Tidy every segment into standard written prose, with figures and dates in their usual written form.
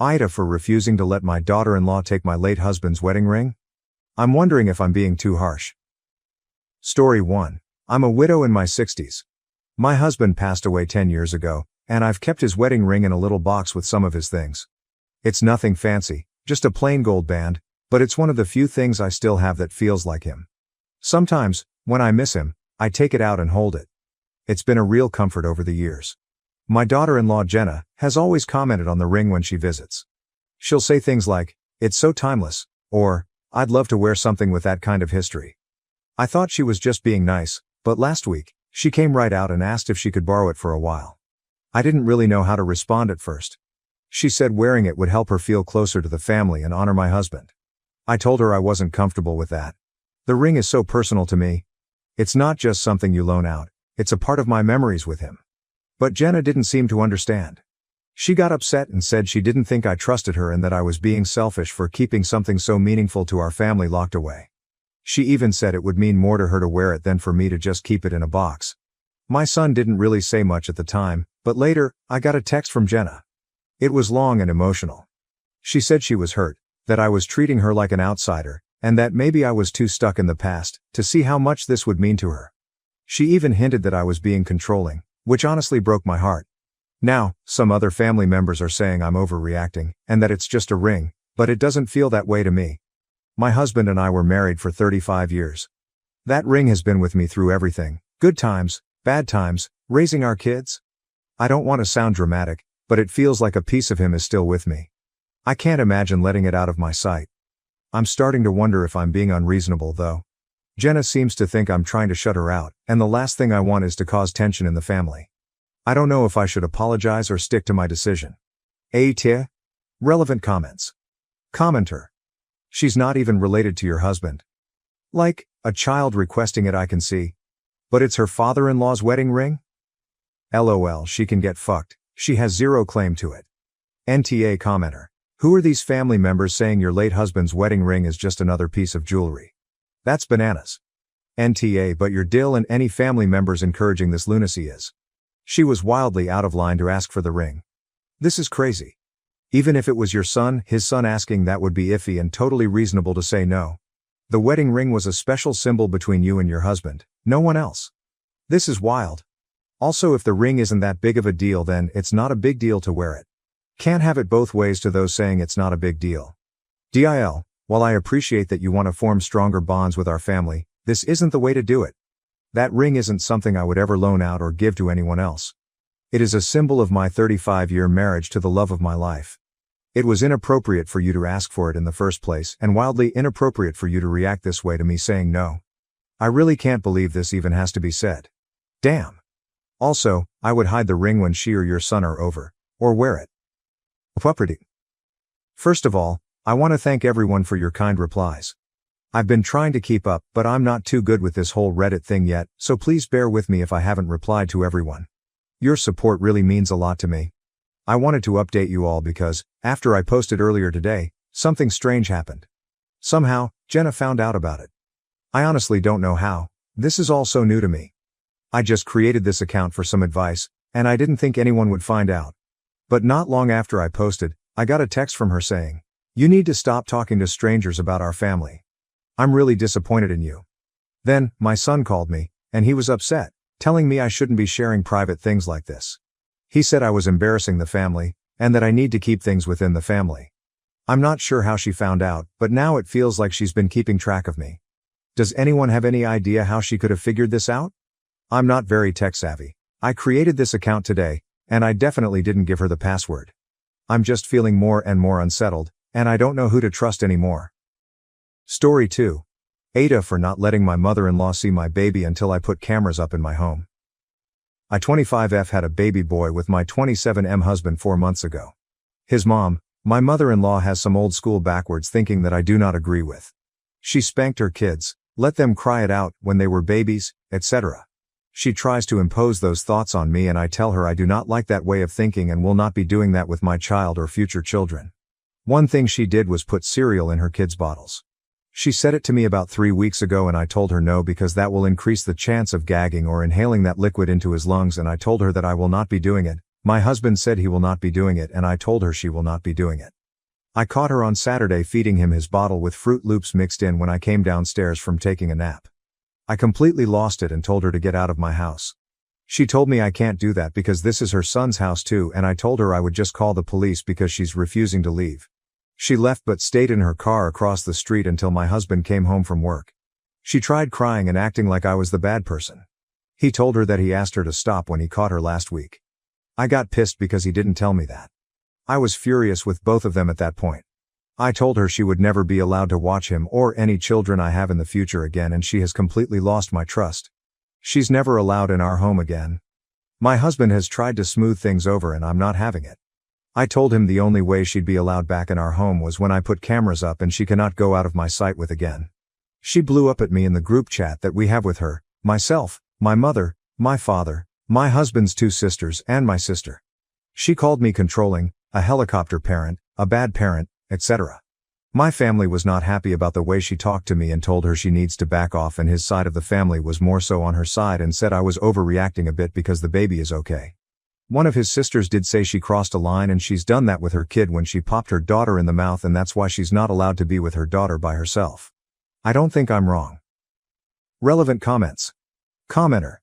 Aita for refusing to let my daughter-in-law take my late husband's wedding ring? I'm wondering if I'm being too harsh. Story 1. I'm a widow in my 60s. My husband passed away 10 years ago, and I've kept his wedding ring in a little box with some of his things. It's nothing fancy, just a plain gold band, but it's one of the few things I still have that feels like him. Sometimes, when I miss him, I take it out and hold it. It's been a real comfort over the years. My daughter-in-law Jenna has always commented on the ring when she visits. She'll say things like, "It's so timeless," or, "I'd love to wear something with that kind of history." I thought she was just being nice, but last week, she came right out and asked if she could borrow it for a while. I didn't really know how to respond at first. She said wearing it would help her feel closer to the family and honor my husband. I told her I wasn't comfortable with that. The ring is so personal to me. It's not just something you loan out, it's a part of my memories with him. But Jenna didn't seem to understand. She got upset and said she didn't think I trusted her and that I was being selfish for keeping something so meaningful to our family locked away. She even said it would mean more to her to wear it than for me to just keep it in a box. My son didn't really say much at the time, but later, I got a text from Jenna. It was long and emotional. She said she was hurt, that I was treating her like an outsider, and that maybe I was too stuck in the past to see how much this would mean to her. She even hinted that I was being controlling, which honestly broke my heart. Now, some other family members are saying I'm overreacting, and that it's just a ring, but it doesn't feel that way to me. My husband and I were married for 35 years. That ring has been with me through everything, good times, bad times, raising our kids. I don't want to sound dramatic, but it feels like a piece of him is still with me. I can't imagine letting it out of my sight. I'm starting to wonder if I'm being unreasonable though. Jenna seems to think I'm trying to shut her out, and the last thing I want is to cause tension in the family. I don't know if I should apologize or stick to my decision. Aita? Relevant comments. Commenter. She's not even related to your husband. Like, a child requesting it I can see. But it's her father-in-law's wedding ring? LOL, she can get fucked, she has zero claim to it. NTA commenter. Who are these family members saying your late husband's wedding ring is just another piece of jewelry? That's bananas. NTA, but your Dill and any family members encouraging this lunacy is. She was wildly out of line to ask for the ring. This is crazy. Even if it was your son, his son asking, that would be iffy and totally reasonable to say no. The wedding ring was a special symbol between you and your husband, no one else. This is wild. Also, if the ring isn't that big of a deal, then it's not a big deal to wear it. Can't have it both ways to those saying it's not a big deal. DIL, while I appreciate that you want to form stronger bonds with our family, this isn't the way to do it. That ring isn't something I would ever loan out or give to anyone else. It is a symbol of my 35-year marriage to the love of my life. It was inappropriate for you to ask for it in the first place, and wildly inappropriate for you to react this way to me saying no. I really can't believe this even has to be said. Damn. Also, I would hide the ring when she or your son are over, or wear it. First of all, I want to thank everyone for your kind replies. I've been trying to keep up, but I'm not too good with this whole Reddit thing yet, so please bear with me if I haven't replied to everyone. Your support really means a lot to me. I wanted to update you all because, after I posted earlier today, something strange happened. Somehow, Jenna found out about it. I honestly don't know how. This is all so new to me. I just created this account for some advice, and I didn't think anyone would find out. But not long after I posted, I got a text from her saying, "You need to stop talking to strangers about our family. I'm really disappointed in you." Then, my son called me, and he was upset, telling me I shouldn't be sharing private things like this. He said I was embarrassing the family, and that I need to keep things within the family. I'm not sure how she found out, but now it feels like she's been keeping track of me. Does anyone have any idea how she could have figured this out? I'm not very tech savvy. I created this account today, and I definitely didn't give her the password. I'm just feeling more and more unsettled, and I don't know who to trust anymore. Story 2. Aita for not letting my mother-in-law see my baby until I put cameras up in my home. I 25F had a baby boy with my 27M husband 4 months ago. His mom, my mother-in-law, has some old school backwards thinking that I do not agree with. She spanked her kids, let them cry it out when they were babies, etc. She tries to impose those thoughts on me, and I tell her I do not like that way of thinking and will not be doing that with my child or future children. One thing she did was put cereal in her kids' bottles. She said it to me about 3 weeks ago, and I told her no, because that will increase the chance of gagging or inhaling that liquid into his lungs, and I told her that I will not be doing it, My husband said he will not be doing it and I told her she will not be doing it. I caught her on Saturday feeding him his bottle with Fruit Loops mixed in when I came downstairs from taking a nap. I completely lost it and told her to get out of my house. She told me I can't do that because this is her son's house too, and I told her I would just call the police because she's refusing to leave. She left but stayed in her car across the street until my husband came home from work. She tried crying and acting like I was the bad person. He told her that he asked her to stop when he caught her last week. I got pissed because he didn't tell me that. I was furious with both of them at that point. I told her she would never be allowed to watch him or any children I have in the future again, and she has completely lost my trust. She's never allowed in our home again. My husband has tried to smooth things over and I'm not having it. I told him the only way she'd be allowed back in our home was when I put cameras up and she cannot go out of my sight with again. She blew up at me in the group chat that we have with her, myself, my mother, my father, my husband's 2 sisters, and my sister. She called me controlling, a helicopter parent, a bad parent, etc. My family was not happy about the way she talked to me and told her she needs to back off, and his side of the family was more so on her side and said I was overreacting a bit because the baby is okay. One of his sisters did say she crossed a line and she's done that with her kid when she popped her daughter in the mouth, and that's why she's not allowed to be with her daughter by herself. I don't think I'm wrong. Relevant comments. Commenter.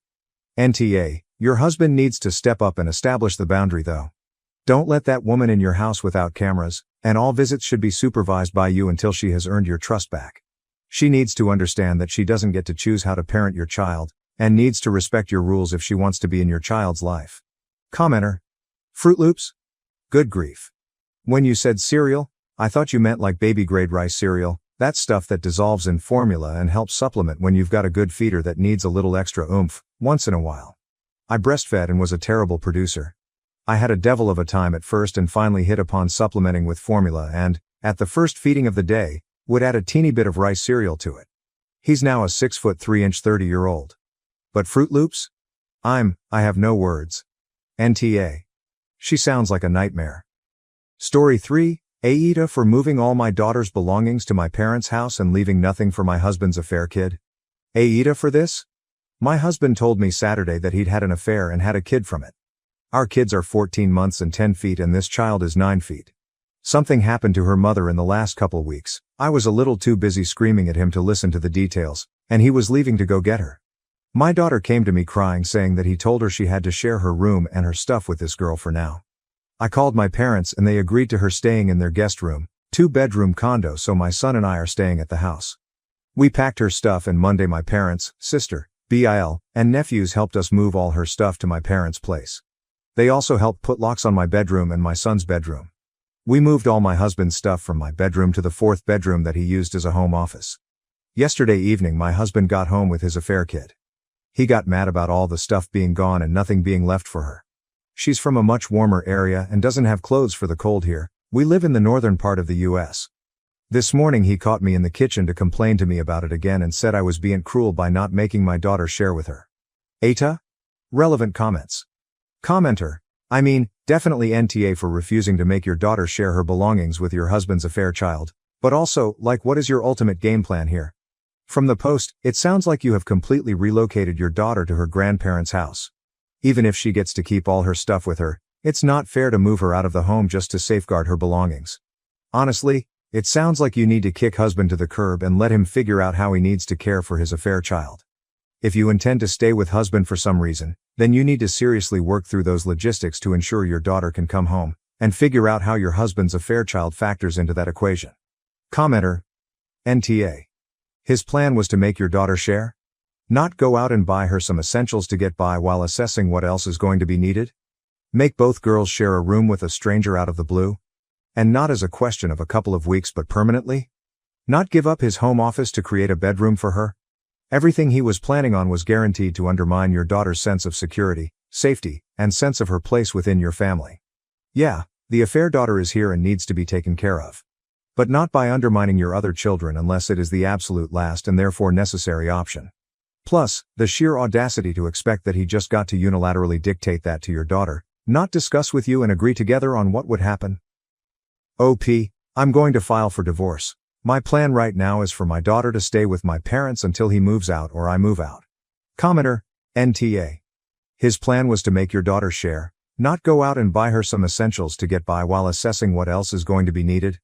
NTA, your husband needs to step up and establish the boundary though. Don't let that woman in your house without cameras, and all visits should be supervised by you until she has earned your trust back. She needs to understand that she doesn't get to choose how to parent your child, and needs to respect your rules if she wants to be in your child's life. Commenter. Fruit Loops? Good grief. When you said cereal, I thought you meant like baby grade rice cereal, that stuff that dissolves in formula and helps supplement when you've got a good feeder that needs a little extra oomph, once in a while. I breastfed and was a terrible producer. I had a devil of a time at first and finally hit upon supplementing with formula and, at the first feeding of the day, would add a teeny bit of rice cereal to it. He's now a 6'3" 30-year-old. But Fruit Loops? I have no words. NTA. She sounds like a nightmare. Story 3, Aita for moving all my daughter's belongings to my parents' house and leaving nothing for my husband's affair kid. Aita for this? My husband told me Saturday that he'd had an affair and had a kid from it. Our kids are 14 months and 10 feet and this child is 9 feet. Something happened to her mother in the last couple weeks. I was a little too busy screaming at him to listen to the details, and he was leaving to go get her. My daughter came to me crying saying that he told her she had to share her room and her stuff with this girl for now. I called my parents and they agreed to her staying in their guest room, 2-bedroom condo, so my son and I are staying at the house. We packed her stuff and Monday my parents, sister, BIL, and nephews helped us move all her stuff to my parents' place. They also helped put locks on my bedroom and my son's bedroom. We moved all my husband's stuff from my bedroom to the 4th bedroom that he used as a home office. Yesterday evening my husband got home with his affair kid. He got mad about all the stuff being gone and nothing being left for her. She's from a much warmer area and doesn't have clothes for the cold here. We live in the northern part of the US. This morning he caught me in the kitchen to complain to me about it again and said I was being cruel by not making my daughter share with her. Aita? Relevant comments. Commenter. Definitely NTA for refusing to make your daughter share her belongings with your husband's affair child, but also, what is your ultimate game plan here? From the post, it sounds like you have completely relocated your daughter to her grandparents' house. Even if she gets to keep all her stuff with her, it's not fair to move her out of the home just to safeguard her belongings. Honestly, it sounds like you need to kick husband to the curb and let him figure out how he needs to care for his affair child. If you intend to stay with husband for some reason, then you need to seriously work through those logistics to ensure your daughter can come home, and figure out how your husband's affair child factors into that equation. Commenter. NTA. His plan was to make your daughter share? Not go out and buy her some essentials to get by while assessing what else is going to be needed? Make both girls share a room with a stranger out of the blue? And not as a question of a couple of weeks but permanently? Not give up his home office to create a bedroom for her? Everything he was planning on was guaranteed to undermine your daughter's sense of security, safety, and sense of her place within your family. Yeah, the affair daughter is here and needs to be taken care of. But not by undermining your other children unless it is the absolute last and therefore necessary option. Plus, the sheer audacity to expect that he just got to unilaterally dictate that to your daughter, not discuss with you and agree together on what would happen. OP, I'm going to file for divorce. My plan right now is for my daughter to stay with my parents until he moves out or I move out. Commenter. NTA. His plan was to make your daughter share, Not go out and buy her some essentials to get by while assessing what else is going to be needed?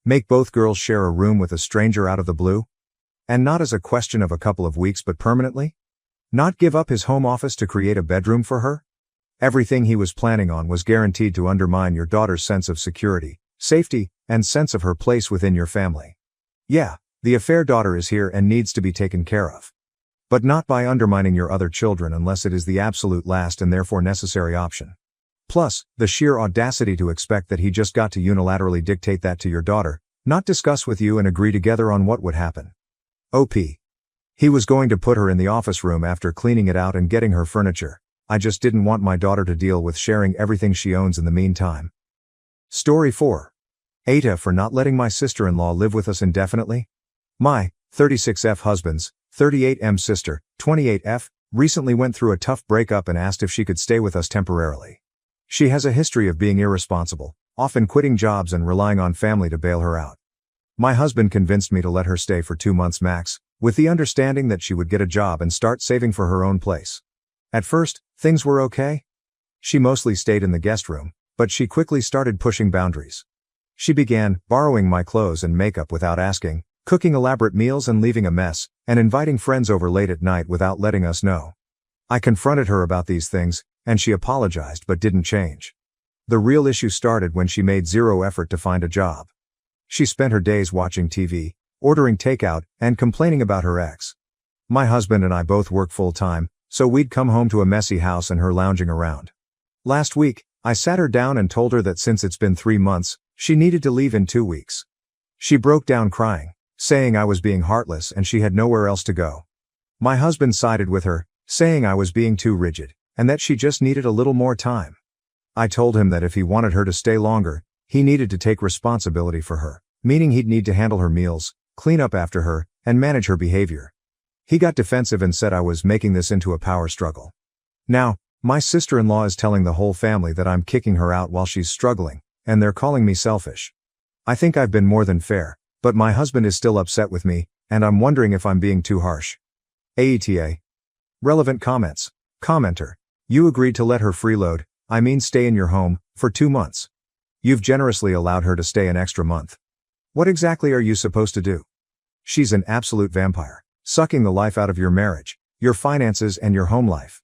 Make both girls share a room with a stranger out of the blue? And not as a question of a couple of weeks but permanently? Not give up his home office to create a bedroom for her? Everything he was planning on was guaranteed to undermine your daughter's sense of security, safety, and sense of her place within your family. Yeah, the affair daughter is here and needs to be taken care of. But not by undermining your other children unless it is the absolute last and therefore necessary option. Plus, the sheer audacity to expect that he just got to unilaterally dictate that to your daughter, not discuss with you and agree together on what would happen. OP. He was going to put her in the office room after cleaning it out and getting her furniture. I just didn't want my daughter to deal with sharing everything she owns in the meantime. Story 4. Aita for not letting my sister-in-law live with us indefinitely. My 36F husband's 38M sister, 28F, recently went through a tough breakup and asked if she could stay with us temporarily. She has a history of being irresponsible, often quitting jobs and relying on family to bail her out. My husband convinced me to let her stay for 2 months max, with the understanding that she would get a job and start saving for her own place. At first, things were okay. She mostly stayed in the guest room, but she quickly started pushing boundaries. She began borrowing my clothes and makeup without asking, cooking elaborate meals and leaving a mess, and inviting friends over late at night without letting us know. I confronted her about these things, and she apologized but didn't change. The real issue started when she made zero effort to find a job. She spent her days watching TV, ordering takeout, and complaining about her ex. My husband and I both work full-time, so we'd come home to a messy house and her lounging around. Last week, I sat her down and told her that since it's been 3 months, she needed to leave in 2 weeks. She broke down crying, saying I was being heartless and she had nowhere else to go. My husband sided with her, saying I was being too rigid, and that she just needed a little more time. I told him that if he wanted her to stay longer, he needed to take responsibility for her, meaning he'd need to handle her meals, clean up after her, and manage her behavior. He got defensive and said I was making this into a power struggle. Now, my sister-in-law is telling the whole family that I'm kicking her out while she's struggling, and they're calling me selfish. I think I've been more than fair, but my husband is still upset with me, and I'm wondering if I'm being too harsh. Aita. Relevant comments. Commenter. You agreed to let her freeload, stay in your home, for 2 months. You've generously allowed her to stay an extra month. What exactly are you supposed to do? She's an absolute vampire, sucking the life out of your marriage, your finances and your home life.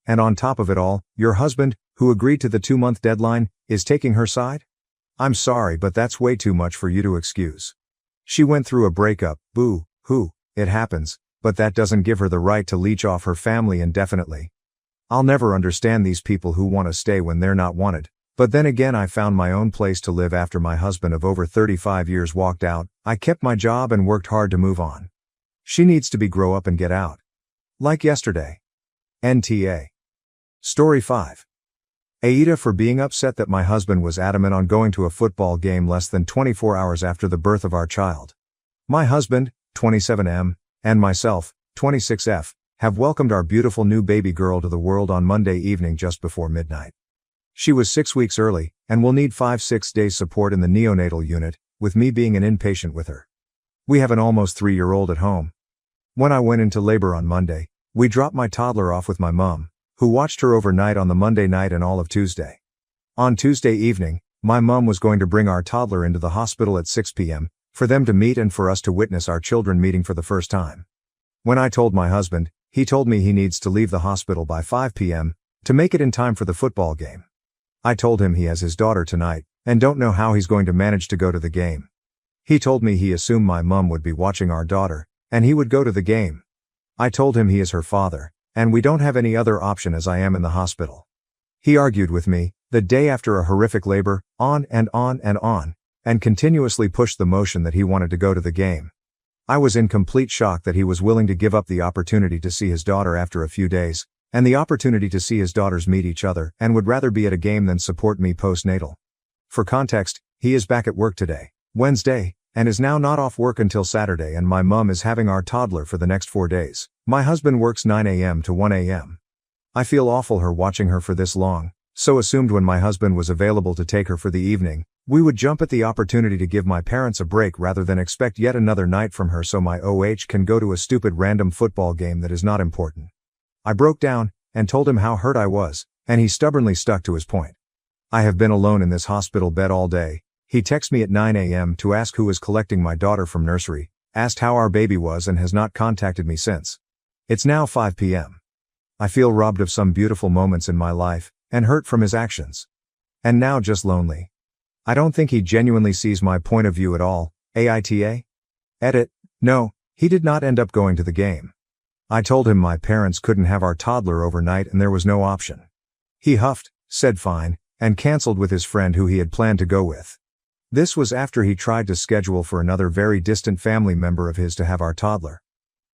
And on top of it all, your husband, who agreed to the 2-month deadline, is taking her side? I'm sorry, but that's way too much for you to excuse. She went through a breakup, boo-hoo, it happens, but that doesn't give her the right to leech off her family indefinitely. I'll never understand these people who want to stay when they're not wanted, but then again I found my own place to live after my husband of over 35 years walked out. I kept my job and worked hard to move on. She needs to grow up and get out. Like yesterday. NTA. Story 5. Aita for being upset that my husband was adamant on going to a football game less than 24 hours after the birth of our child. My husband, 27M, and myself, 26F, have welcomed our beautiful new baby girl to the world on Monday evening just before midnight. She was 6 weeks early, and will need 5-6 days support in the neonatal unit, with me being an inpatient with her. We have an almost 3-year-old at home. When I went into labor on Monday, we dropped my toddler off with my mom, who watched her overnight on the Monday night and all of Tuesday. On Tuesday evening, my mom was going to bring our toddler into the hospital at 6 p.m., for them to meet and for us to witness our children meeting for the first time. When I told my husband, he told me he needs to leave the hospital by 5 p.m. to make it in time for the football game. I told him he has his daughter tonight, and don't know how he's going to manage to go to the game. He told me he assumed my mom would be watching our daughter, and he would go to the game. I told him he is her father, and we don't have any other option as I am in the hospital. He argued with me, the day after a horrific labor, on and on and on, and continuously pushed the motion that he wanted to go to the game. I was in complete shock that he was willing to give up the opportunity to see his daughter after a few days, and the opportunity to see his daughters meet each other, and would rather be at a game than support me postnatal. For context, he is back at work today, Wednesday, and is now not off work until Saturday, and my mom is having our toddler for the next 4 days. My husband works 9 a.m. to 1 a.m. I feel awful her watching her for this long, so assumed when my husband was available to take her for the evening, we would jump at the opportunity to give my parents a break rather than expect yet another night from her so my OH can go to a stupid random football game that is not important. I broke down, and told him how hurt I was, And he stubbornly stuck to his point. I have been alone in this hospital bed all day. He texted me at 9 a.m. to ask who was collecting my daughter from nursery, asked how our baby was and has not contacted me since. It's now 5 p.m. I feel robbed of some beautiful moments in my life, and hurt from his actions. And now just lonely. I don't think he genuinely sees my point of view at all. Aita? Edit. No, he did not end up going to the game. I told him my parents couldn't have our toddler overnight and there was no option. He huffed, said fine, and cancelled with his friend who he had planned to go with. This was after he tried to schedule for another very distant family member of his to have our toddler.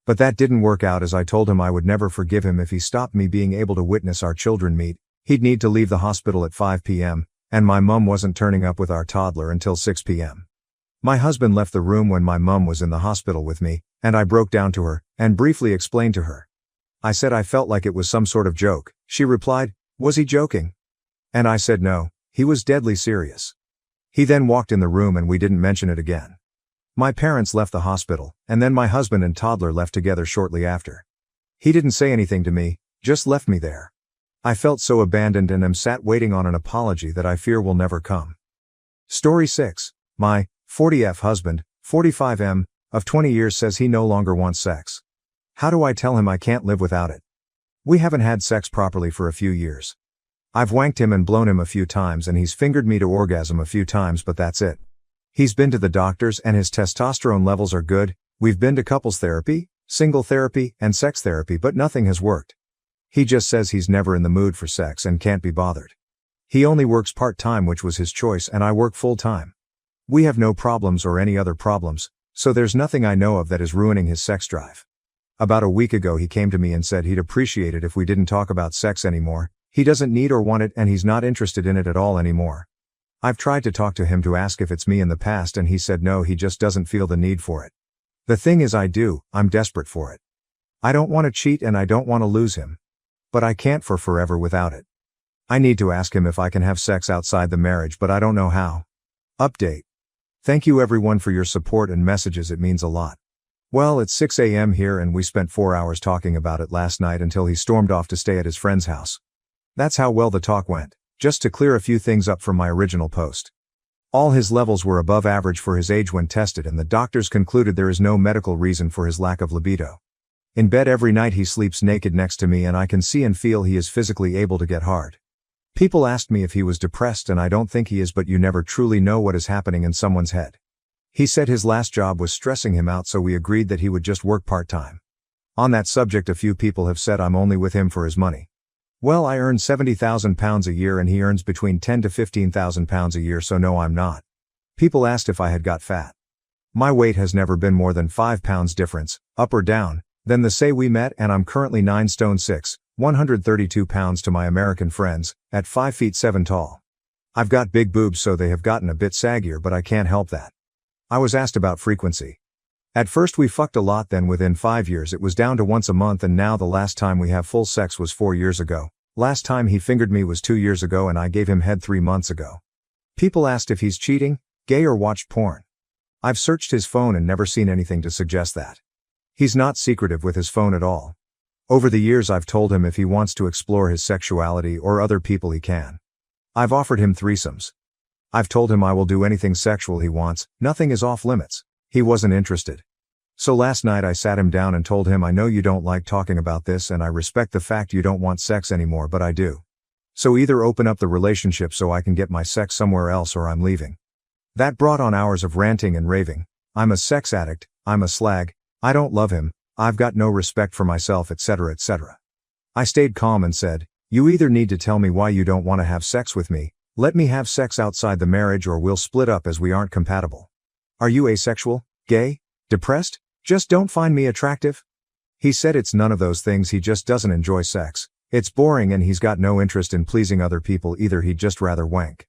But that didn't work out, as I told him I would never forgive him if he stopped me being able to witness our children meet. He'd need to leave the hospital at 5 p.m., and my mum wasn't turning up with our toddler until 6 p.m. My husband left the room when my mum was in the hospital with me, and I broke down to her, and briefly explained to her. I said I felt like it was some sort of joke. She replied, "Was he joking?" And I said no, he was deadly serious. He then walked in the room and we didn't mention it again. My parents left the hospital, and then my husband and toddler left together shortly after. He didn't say anything to me, just left me there. I felt so abandoned and am sat waiting on an apology that I fear will never come. Story 6. My 40F husband, 45M, of 20 years says he no longer wants sex. How do I tell him I can't live without it? We haven't had sex properly for a few years. I've wanked him and blown him a few times and he's fingered me to orgasm a few times, but that's it. He's been to the doctors and his testosterone levels are good. We've been to couples therapy, single therapy, and sex therapy, but nothing has worked. He just says he's never in the mood for sex and can't be bothered. He only works part-time, which was his choice, and I work full-time. We have no problems or any other problems, so there's nothing I know of that is ruining his sex drive. About a week ago he came to me and said he'd appreciate it if we didn't talk about sex anymore. He doesn't need or want it and he's not interested in it at all anymore. I've tried to talk to him to ask if it's me in the past and he said no, he just doesn't feel the need for it. The thing is I'm desperate for it. I don't want to cheat and I don't want to lose him. But I can't for forever without it. I need to ask him if I can have sex outside the marriage, but I don't know how. Update. Thank you everyone for your support and messages, it means a lot. Well, it's 6 a.m. here and we spent 4 hours talking about it last night until he stormed off to stay at his friend's house. That's how well the talk went. Just to clear a few things up from my original post. All his levels were above average for his age when tested, and the doctors concluded there is no medical reason for his lack of libido. In bed every night he sleeps naked next to me and I can see and feel he is physically able to get hard. People asked me if he was depressed and I don't think he is, but you never truly know what is happening in someone's head. He said his last job was stressing him out, so we agreed that he would just work part-time. On that subject, a few people have said I'm only with him for his money. Well, I earn £70,000 a year and he earns between £10,000 to £15,000 a year, so no, I'm not. People asked if I had got fat. My weight has never been more than 5 pounds difference, up or down, than the say we met, and I'm currently 9 stone 6, 132 pounds to my American friends, at 5 feet 7 tall. I've got big boobs, so they have gotten a bit saggier, but I can't help that. I was asked about frequency. At first we fucked a lot, then within 5 years it was down to once a month, and now the last time we have full sex was 4 years ago. Last time he fingered me was 2 years ago and I gave him head 3 months ago. People asked if he's cheating, gay, or watched porn. I've searched his phone and never seen anything to suggest that. He's not secretive with his phone at all. Over the years I've told him if he wants to explore his sexuality or other people he can. I've offered him threesomes. I've told him I will do anything sexual he wants, nothing is off limits. He wasn't interested. So last night I sat him down and told him, I know you don't like talking about this and I respect the fact you don't want sex anymore, but I do. So either open up the relationship so I can get my sex somewhere else or I'm leaving. That brought on hours of ranting and raving. I'm a sex addict, I'm a slag, I don't love him, I've got no respect for myself, etc., etc. I stayed calm and said, you either need to tell me why you don't want to have sex with me, let me have sex outside the marriage, or we'll split up as we aren't compatible. Are you asexual, gay, depressed? Just don't find me attractive? He said it's none of those things, he just doesn't enjoy sex. It's boring and he's got no interest in pleasing other people either, he'd just rather wank.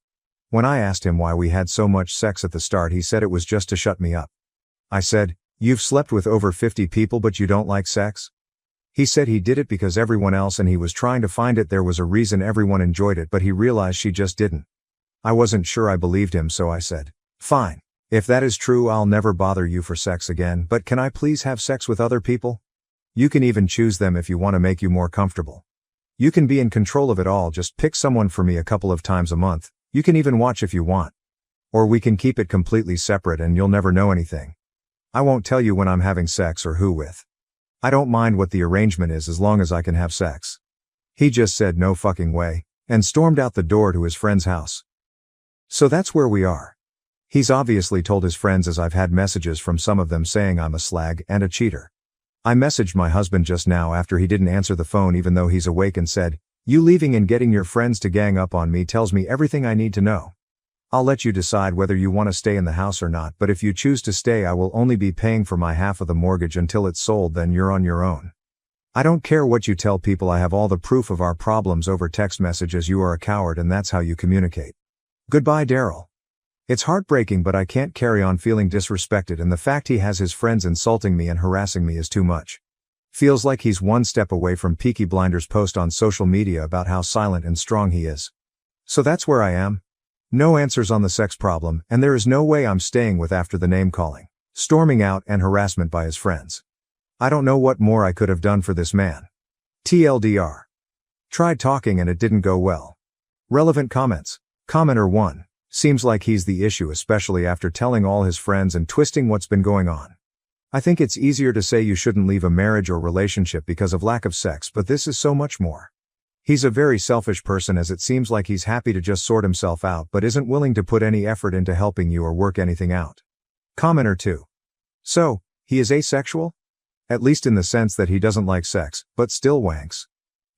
When I asked him why we had so much sex at the start, he said it was just to shut me up. I said, you've slept with over 50 people but you don't like sex? He said he did it because everyone else and he was trying to find it, there was a reason everyone enjoyed it, but he realized she just didn't. I wasn't sure I believed him, so I said, fine. If that is true, I'll never bother you for sex again, but can I please have sex with other people? You can even choose them if you want to make you more comfortable. You can be in control of it all, just pick someone for me a couple of times a month, you can even watch if you want. Or we can keep it completely separate and you'll never know anything. I won't tell you when I'm having sex or who with. I don't mind what the arrangement is as long as I can have sex. He just said no fucking way, and stormed out the door to his friend's house. So that's where we are. He's obviously told his friends, as I've had messages from some of them saying I'm a slag and a cheater. I messaged my husband just now after he didn't answer the phone even though he's awake and said, "You leaving and getting your friends to gang up on me tells me everything I need to know. I'll let you decide whether you want to stay in the house or not, but if you choose to stay I will only be paying for my half of the mortgage until it's sold, then you're on your own. I don't care what you tell people, I have all the proof of our problems over text message as you are a coward and that's how you communicate. Goodbye, Daryl. It's heartbreaking, but I can't carry on feeling disrespected, and the fact he has his friends insulting me and harassing me is too much. Feels like he's one step away from Peaky Blinders' post on social media about how silent and strong he is. So that's where I am. No answers on the sex problem, and there is no way I'm staying with after the name calling, storming out, and harassment by his friends. I don't know what more I could have done for this man. TLDR. Tried talking and it didn't go well. Relevant comments. Commenter 1. Seems like he's the issue, especially after telling all his friends and twisting what's been going on. I think it's easier to say you shouldn't leave a marriage or relationship because of lack of sex, but this is so much more. He's a very selfish person, as it seems like he's happy to just sort himself out but isn't willing to put any effort into helping you or work anything out. Commenter 2. So, he is asexual? At least in the sense that he doesn't like sex, but still wanks.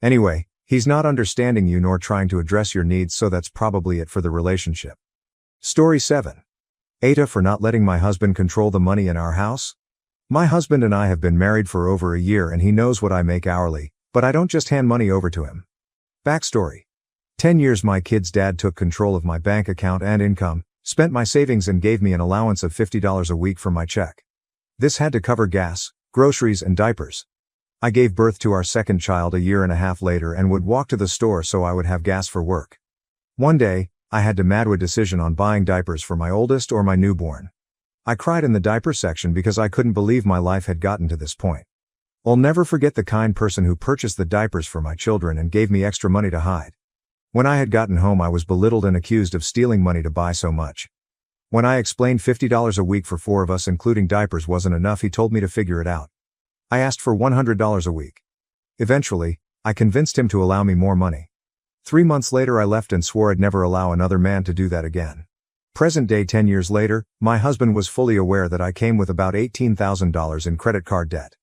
Anyway, he's not understanding you nor trying to address your needs, so that's probably it for the relationship. Story 7. Aita, for not letting my husband control the money in our house. My husband and I have been married for over a year and he knows what I make hourly, but I don't just hand money over to him. Backstory. 10 years my kid's dad took control of my bank account and income, spent my savings and gave me an allowance of $50 a week from my check. This had to cover gas, groceries and diapers. I gave birth to our second child a year and a half later and would walk to the store so I would have gas for work. One day, I had to make a decision on buying diapers for my oldest or my newborn. I cried in the diaper section because I couldn't believe my life had gotten to this point. I'll never forget the kind person who purchased the diapers for my children and gave me extra money to hide. When I had gotten home I was belittled and accused of stealing money to buy so much. When I explained $50 a week for 4 of us including diapers wasn't enough, he told me to figure it out. I asked for $100 a week. Eventually, I convinced him to allow me more money. 3 months later I left and swore I'd never allow another man to do that again. Present day 10 years later, my husband was fully aware that I came with about $18,000 in credit card debt.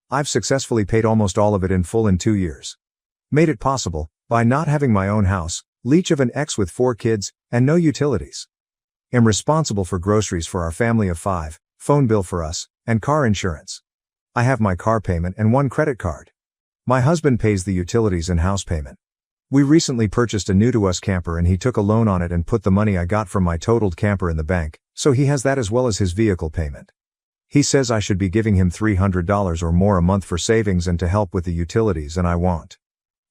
I've successfully paid almost all of it in full in 2 years. Made it possible, by not having my own house, leech of an ex with 4 kids, and no utilities. Am responsible for groceries for our family of 5, phone bill for us, and car insurance. I have my car payment and 1 credit card. My husband pays the utilities and house payment. We recently purchased a new-to-us camper and he took a loan on it and put the money I got from my totaled camper in the bank, so he has that as well as his vehicle payment. He says I should be giving him $300 or more a month for savings and to help with the utilities, and I won't.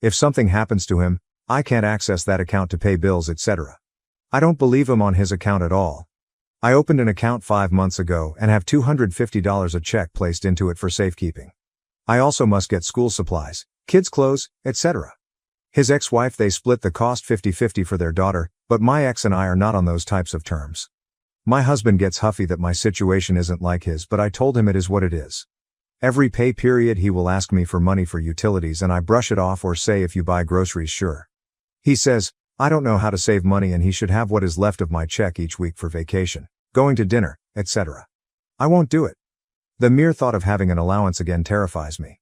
If something happens to him, I can't access that account to pay bills, etc. I don't believe him on his account at all. I opened an account 5 months ago and have $250 a check placed into it for safekeeping. I also must get school supplies, kids' clothes, etc. His ex-wife, they split the cost 50-50 for their daughter, but my ex and I are not on those types of terms. My husband gets huffy that my situation isn't like his, but I told him it is what it is. Every pay period he will ask me for money for utilities and I brush it off or say, if you buy groceries, sure. He says, I don't know how to save money and he should have what is left of my check each week for vacation, going to dinner, etc. I won't do it. The mere thought of having an allowance again terrifies me.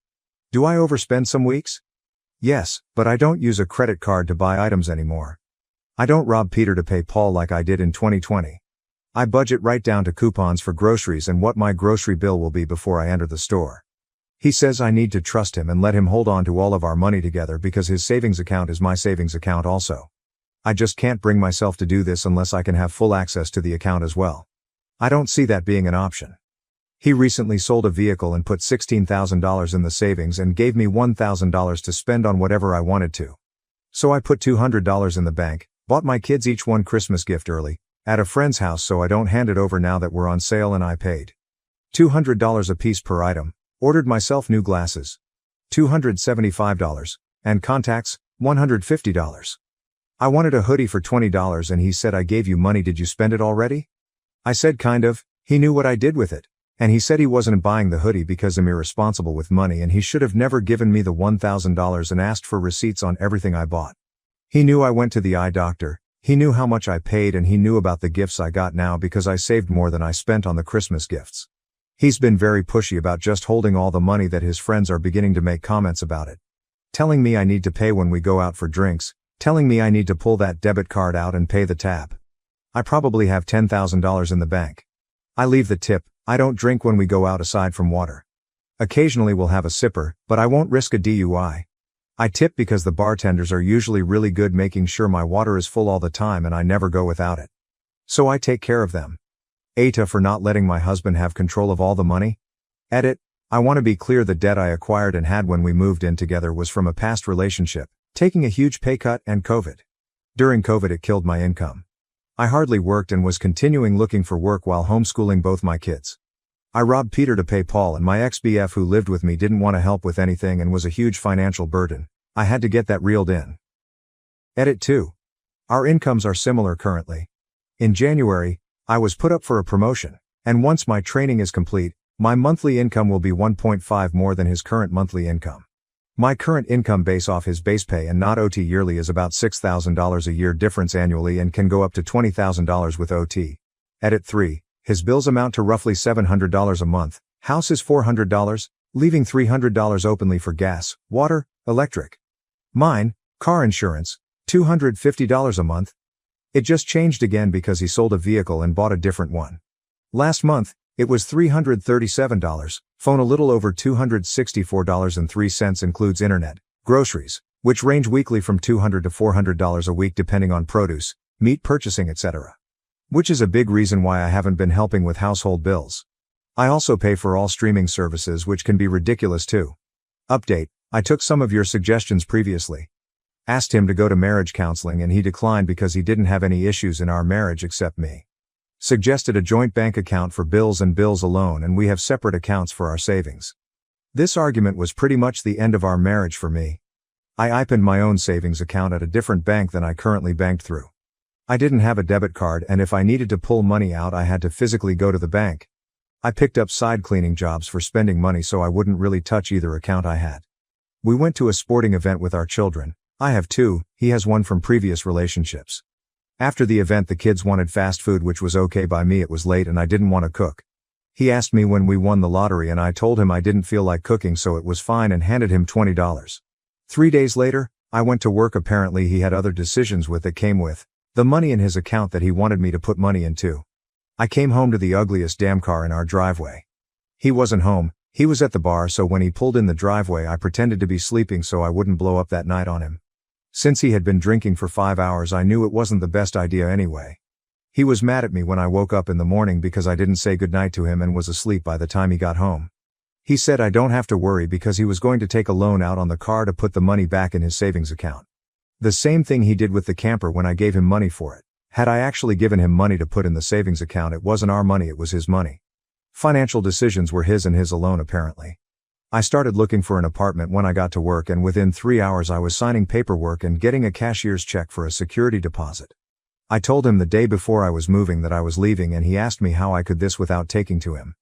Do I overspend some weeks? Yes, but I don't use a credit card to buy items anymore. I don't rob Peter to pay Paul like I did in 2020. I budget right down to coupons for groceries and what my grocery bill will be before I enter the store. He says I need to trust him and let him hold on to all of our money together because his savings account is my savings account also. I just can't bring myself to do this unless I can have full access to the account as well. I don't see that being an option. He recently sold a vehicle and put $16,000 in the savings and gave me $1,000 to spend on whatever I wanted to. So I put $200 in the bank, bought my kids each one Christmas gift early, at a friend's house so I don't hand it over now that we're on sale, and I paid $200 a piece per item, ordered myself new glasses. $275, And contacts, $150. I wanted a hoodie for $20 and he said, I gave you money, did you spend it already? I said kind of. He knew what I did with it. And he said he wasn't buying the hoodie because I'm irresponsible with money and he should have never given me the $1,000 and asked for receipts on everything I bought. He knew I went to the eye doctor, he knew how much I paid, and he knew about the gifts I got now because I saved more than I spent on the Christmas gifts. He's been very pushy about just holding all the money that his friends are beginning to make comments about it. Telling me I need to pay when we go out for drinks, telling me I need to pull that debit card out and pay the tab. I probably have $10,000 in the bank. I leave the tip. I don't drink when we go out aside from water. Occasionally we'll have a sipper, but I won't risk a DUI. I tip because the bartenders are usually really good making sure my water is full all the time and I never go without it. So I take care of them. Aita for not letting my husband have control of all the money. Edit. I want to be clear, the debt I acquired and had when we moved in together was from a past relationship, taking a huge pay cut and COVID. During COVID it killed my income. I hardly worked and was continuing looking for work while homeschooling both my kids. I robbed Peter to pay Paul, and my ex-BF who lived with me didn't want to help with anything and was a huge financial burden. I had to get that reeled in. Edit 2. Our incomes are similar currently. In January, I was put up for a promotion, and once my training is complete, my monthly income will be 1.5 more than his current monthly income. My current income base off his base pay and not OT yearly is about $6,000 a year difference annually and can go up to $20,000 with OT. Edit 3. His bills amount to roughly $700 a month, house is $400, leaving $300 openly for gas, water, electric. Mine, car insurance, $250 a month. It just changed again because he sold a vehicle and bought a different one. Last month, it was $337, phone a little over $264.03 includes internet, groceries, which range weekly from $200 to $400 a week depending on produce, meat purchasing, etc. Which is a big reason why I haven't been helping with household bills. I also pay for all streaming services, which can be ridiculous too. Update, I took some of your suggestions previously. Asked him to go to marriage counseling and he declined because he didn't have any issues in our marriage except me. Suggested a joint bank account for bills and bills alone, and we have separate accounts for our savings. This argument was pretty much the end of our marriage for me. I opened my own savings account at a different bank than I currently banked through. I didn't have a debit card, and if I needed to pull money out I had to physically go to the bank. I picked up side cleaning jobs for spending money so I wouldn't really touch either account I had. We went to a sporting event with our children. I have 2, he has 1 from previous relationships. After the event the kids wanted fast food, which was okay by me. It was late and I didn't want to cook. He asked me when we won the lottery and I told him I didn't feel like cooking, so it was fine, and handed him $20. 3 days later, I went to work. Apparently he had other decisions that came with the money in his account that he wanted me to put money into. I came home to the ugliest damn car in our driveway. He wasn't home, he was at the bar, so when he pulled in the driveway I pretended to be sleeping so I wouldn't blow up that night on him. Since he had been drinking for 5 hours I knew it wasn't the best idea anyway. He was mad at me when I woke up in the morning because I didn't say goodnight to him and was asleep by the time he got home. He said I don't have to worry because he was going to take a loan out on the car to put the money back in his savings account. The same thing he did with the camper when I gave him money for it. Had I actually given him money to put in the savings account, it wasn't our money, it was his money. Financial decisions were his and his alone apparently. I started looking for an apartment when I got to work, and within 3 hours I was signing paperwork and getting a cashier's check for a security deposit. I told him the day before I was moving that I was leaving, and he asked me how I could this without taking to him.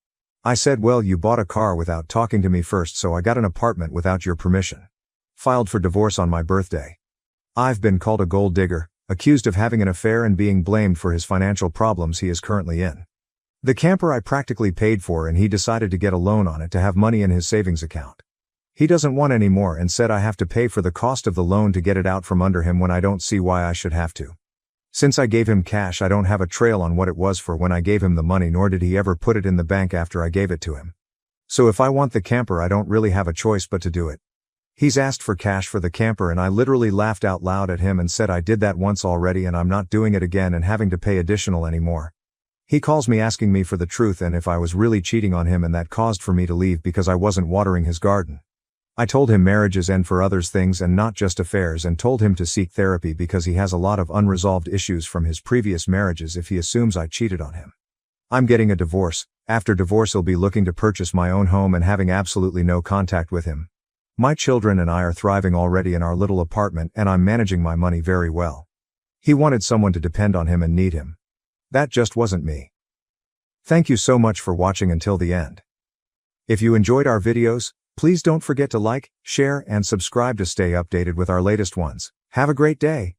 I said, well, you bought a car without talking to me first, so I got an apartment without your permission. Filed for divorce on my birthday. I've been called a gold digger, accused of having an affair, and being blamed for his financial problems he is currently in. The camper I practically paid for, and he decided to get a loan on it to have money in his savings account. He doesn't want any more and said I have to pay for the cost of the loan to get it out from under him when I don't see why I should have to. Since I gave him cash, I don't have a trail on what it was for when I gave him the money, nor did he ever put it in the bank after I gave it to him. So if I want the camper I don't really have a choice but to do it. He's asked for cash for the camper and I literally laughed out loud at him and said I did that once already and I'm not doing it again and having to pay additional anymore. He calls me asking me for the truth and if I was really cheating on him, and that caused for me to leave because I wasn't watering his garden. I told him marriages end for others things and not just affairs, and told him to seek therapy because he has a lot of unresolved issues from his previous marriages if he assumes I cheated on him. I'm getting a divorce. After divorce he'll be looking to purchase my own home and having absolutely no contact with him. My children and I are thriving already in our little apartment and I'm managing my money very well. He wanted someone to depend on him and need him. That just wasn't me. Thank you so much for watching until the end. If you enjoyed our videos, please don't forget to like, share, and subscribe to stay updated with our latest ones. Have a great day.